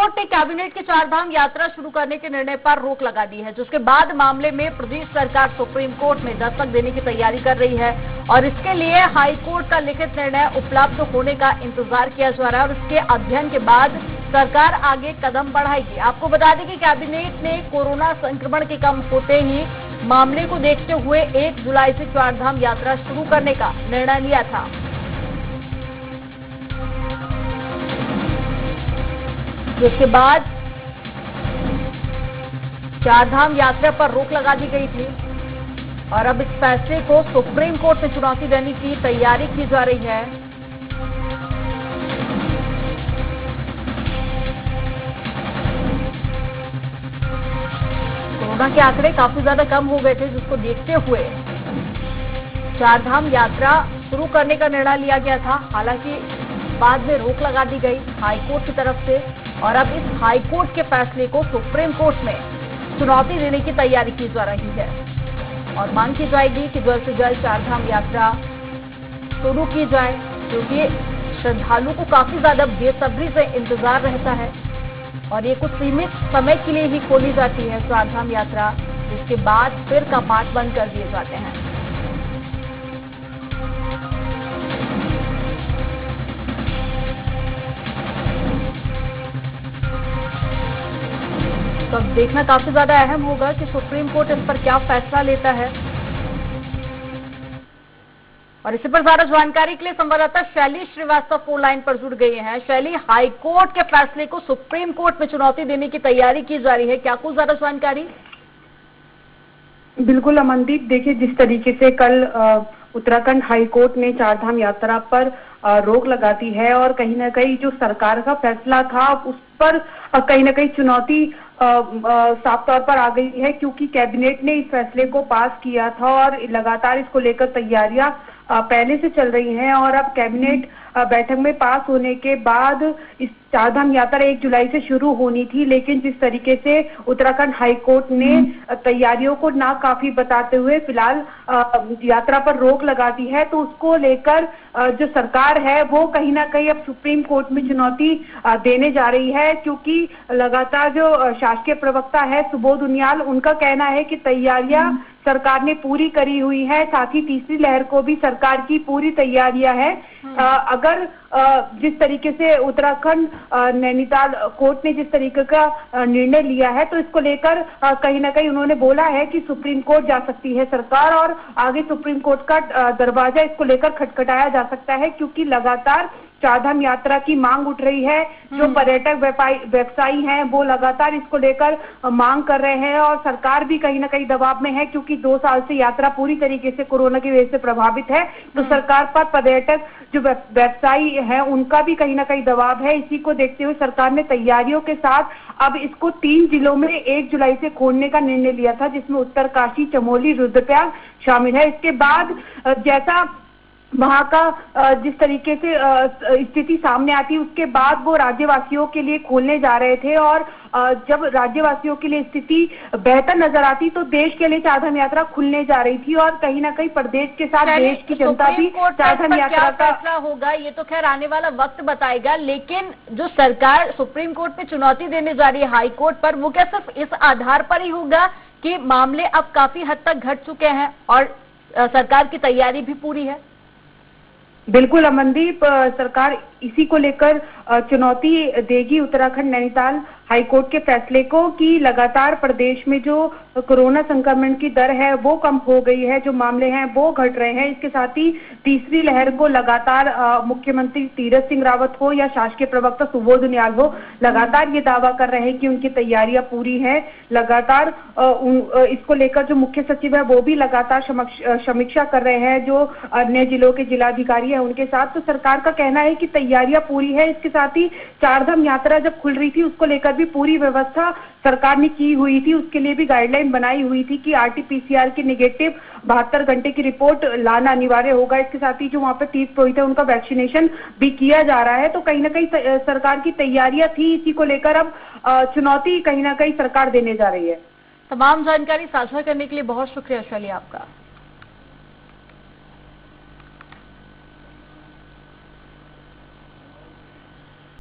Court ने cabinet की चारधाम यात्रा शुरू करने के निर्णय पर रोक लगा दी है, जिसके बाद मामले में प्रदेश सरकार सुप्रीम कोर्ट में दस्तक देने की तैयारी कर रही है और इसके लिए हाई कोर्ट का लिखित निर्णय उपलब्ध होने का इंतजार किया जा रहा है और इसके अध्ययन के बाद सरकार आगे कदम बढ़ाएगी। आपको बता दें कि कैबिनेट ने कोरोना संक्रमण के कम होते ही मामले को देखते हुए 1 जुलाई से चारधाम यात्रा शुरू करने का निर्णय लिया था। जिसके बाद चारधाम यात्रा पर रोक लगा दी गई थी और अब इस फैसले को सुप्रीम कोर्ट में चुनौती देने की तैयारी की जा रही है। कोरोना के आंकड़े काफी ज्यादा कम हो गए थे, जिसको देखते हुए चारधाम यात्रा शुरू करने का निर्णय लिया गया था। हालांकि बाद में रोक लगा दी गई हाईकोर्ट की तरफ से और अब इस हाईकोर्ट के फैसले को सुप्रीम कोर्ट में चुनौती देने की तैयारी की जा रही है और मांग की जाएगी कि जल्द से जल्द चारधाम यात्रा शुरू की जाए, क्योंकि श्रद्धालुओं को काफी ज्यादा बेसब्री से इंतजार रहता है और ये कुछ सीमित समय के लिए ही खोली जाती है चारधाम यात्रा, जिसके बाद फिर कपाट बंद कर दिए जाते हैं। तो अब देखना काफी ज्यादा अहम होगा कि सुप्रीम कोर्ट इस पर क्या फैसला लेता है। और इसी पर ज्यादा जानकारी के लिए संवाददाता शैली श्रीवास्तव फोन लाइन पर जुड़ गए हैं। शैली, हाईकोर्ट के फैसले को सुप्रीम कोर्ट में चुनौती देने की तैयारी की जा रही है, क्या कुछ ज्यादा जानकारी? बिल्कुल अमनदीप, देखिए जिस तरीके से कल उत्तराखंड हाईकोर्ट ने चारधाम यात्रा पर रोक लगा दी है और कहीं ना कहीं जो सरकार का फैसला था उस पर कहीं ना कहीं चुनौती साफ तौर पर आ गई है, क्योंकि कैबिनेट ने इस फैसले को पास किया था और लगातार इसको लेकर तैयारियां पहले से चल रही हैं और अब कैबिनेट बैठक में पास होने के बाद इस चारधाम यात्रा 1 जुलाई से शुरू होनी थी, लेकिन जिस तरीके से उत्तराखंड हाईकोर्ट ने तैयारियों को नाकाफी बताते हुए फिलहाल यात्रा पर रोक लगा दी है, तो उसको लेकर जो सरकार है वो कहीं ना कहीं अब सुप्रीम कोर्ट में चुनौती देने जा रही है, क्योंकि लगातार जो शासकीय प्रवक्ता है सुबोध उनियाल, उनका कहना है कि तैयारियां सरकार ने पूरी करी हुई है, साथ ही तीसरी लहर को भी सरकार की पूरी तैयारियां है। अगर जिस तरीके से उत्तराखंड नैनीताल कोर्ट ने जिस तरीके का निर्णय लिया है, तो इसको लेकर कहीं ना कहीं उन्होंने बोला है कि सुप्रीम कोर्ट जा सकती है सरकार और आगे सुप्रीम कोर्ट का दरवाजा इसको लेकर खटखटाया जा सकता है, क्योंकि लगातार चारधाम यात्रा की मांग उठ रही है। जो पर्यटक व्यवसायी हैं वो लगातार इसको लेकर मांग कर रहे हैं और सरकार भी कहीं ना कहीं दबाव में है, क्योंकि 2 साल से यात्रा पूरी तरीके से कोरोना की वजह से प्रभावित है, तो सरकार पर पर्यटक जो व्यवसायी है उनका भी कहीं ना कहीं दबाव है। इसी को देखते हुए सरकार ने तैयारियों के साथ अब इसको 3 जिलों में 1 जुलाई से खोलने का निर्णय लिया था, जिसमें उत्तरकाशी, चमोली, रुद्रप्रयाग शामिल है। इसके बाद जैसा वहां का जिस तरीके से स्थिति सामने आती है, उसके बाद वो राज्यवासियों के लिए खोलने जा रहे थे और जब राज्यवासियों के लिए स्थिति बेहतर नजर आती तो देश के लिए चारधाम यात्रा खुलने जा रही थी और कहीं ना कहीं प्रदेश के साथ देश की जनता भी चारधाम यात्रा का फैसला होगा, ये तो खैर आने वाला वक्त बताएगा। लेकिन जो सरकार सुप्रीम कोर्ट में चुनौती देने जा रही है हाई कोर्ट पर, वो क्या सिर्फ इस आधार पर ही होगा कि मामले अब काफी हद तक घट चुके हैं और सरकार की तैयारी भी पूरी है? बिल्कुल अमनदीप, सरकार इसी को लेकर चुनौती देगी उत्तराखंड नैनीताल हाईकोर्ट के फैसले को कि लगातार प्रदेश में जो कोरोना संक्रमण की दर है वो कम हो गई है, जो मामले हैं वो घट रहे हैं। इसके साथ ही तीसरी लहर को लगातार मुख्यमंत्री तीरथ सिंह रावत हो या शासकीय प्रवक्ता सुबोध उनियाल हो, लगातार ये दावा कर रहे हैं कि उनकी तैयारियां पूरी हैं। लगातार इसको लेकर जो मुख्य सचिव है वो भी लगातार समीक्षा कर रहे हैं, जो अन्य जिलों के जिलाधिकारी है उनके साथ। तो सरकार का कहना है कि तैयारियां पूरी है। इसके साथ ही चारधाम यात्रा जब खुल रही थी उसको लेकर भी पूरी व्यवस्था सरकार ने की हुई थी, उसके लिए भी गाइडलाइन बनाई हुई थी कि आरटीपीसीआर की नेगेटिव 72 घंटे की रिपोर्ट लाना अनिवार्य होगा। इसके साथ ही जो वहां पे तीर्थ पुरोहित है उनका वैक्सीनेशन भी किया जा रहा है। तो कहीं ना कहीं सरकार की तैयारियां थी, इसी को लेकर अब चुनौती कहीं ना कहीं सरकार देने जा रही है। तमाम जानकारी साझा करने के लिए बहुत शुक्रिया शैली आपका।